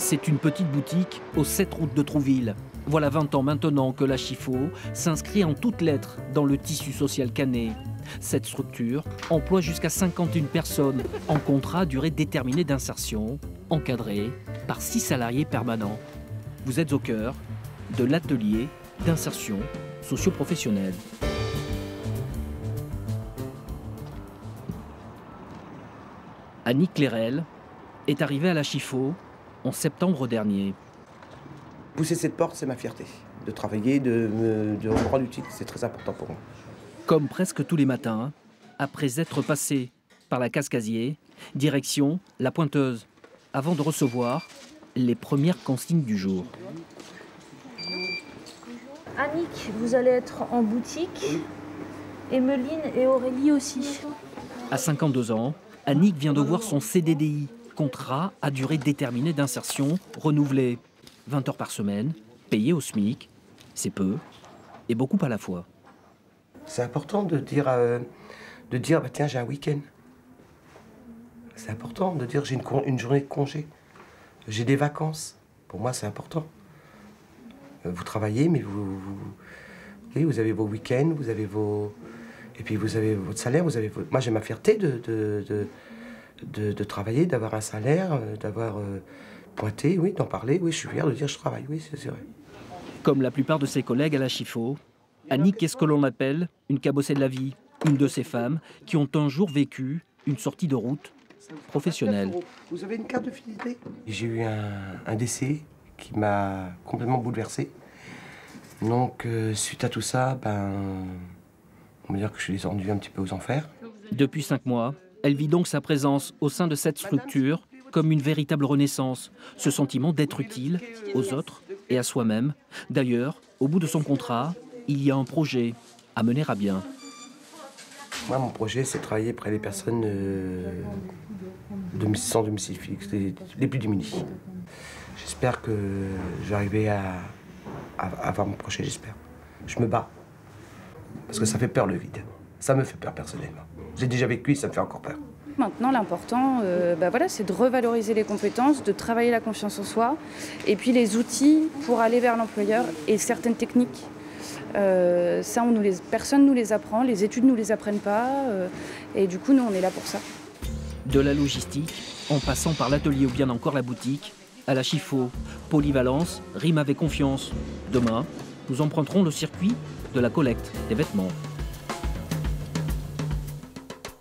C'est une petite boutique aux 7 routes de Trouville. Voilà 20 ans maintenant que la Chifo s'inscrit en toutes lettres dans le tissu social canet. Cette structure emploie jusqu'à 51 personnes en contrat à durée déterminée d'insertion, encadrés par 6 salariés permanents. Vous êtes au cœur de l'atelier d'insertion socio-professionnelle. Annick Clérel est arrivée à la Chifo en septembre dernier. Pousser cette porte, c'est ma fierté. De travailler, de me rendre utile, c'est très important pour moi. Comme presque tous les matins, après être passé par la Case-Casier, direction la Pointeuse, avant de recevoir les premières consignes du jour. Annick, vous allez être en boutique. Emeline et Aurélie aussi. À 52 ans, Annick vient de voir son CDDI, contrat à durée déterminée d'insertion, renouvelé. 20 heures par semaine, payé au SMIC, c'est peu et beaucoup à la fois. C'est important de dire bah, tiens, j'ai un week-end. C'est important de dire j'ai une journée de congé. J'ai des vacances. Pour moi, c'est important. Vous travaillez, mais vous avez vos week-ends, vous avez vos... Et puis vous avez votre salaire, vous avez moi, j'ai ma fierté de travailler, d'avoir un salaire, d'avoir pointé, oui, d'en parler. Oui, je suis fier de dire je travaille, oui, c'est vrai. Comme la plupart de ses collègues à la Chifo, Annick est ce que l'on appelle une cabossée de la vie, une de ces femmes qui ont un jour vécu une sortie de route professionnelle. Vous avez une carte de fidélité? J'ai eu un décès qui m'a complètement bouleversé. Donc, suite à tout ça, on va dire que je suis descendu un petit peu aux enfers. Depuis 5 mois, elle vit donc sa présence au sein de cette structure comme une véritable renaissance, ce sentiment d'être utile aux autres et à soi-même. D'ailleurs, au bout de son contrat, il y a un projet à mener à bien. Moi, mon projet, c'est de travailler près des personnes sans domicile fixe, les plus démunies. J'espère que je vais arriver à avoir mon projet, j'espère. Je me bats. Parce que ça fait peur le vide. Ça me fait peur personnellement. J'ai déjà vécu, ça me fait encore peur. Maintenant, l'important, c'est de revaloriser les compétences, de travailler la confiance en soi, et puis les outils pour aller vers l'employeur et certaines techniques. Ça, personne ne nous les apprend, les études ne nous les apprennent pas, et du coup, nous, on est là pour ça. De la logistique, en passant par l'atelier ou bien encore la boutique, à la Chifo, polyvalence rime avec confiance. Demain, nous emprunterons le circuit de la collecte des vêtements.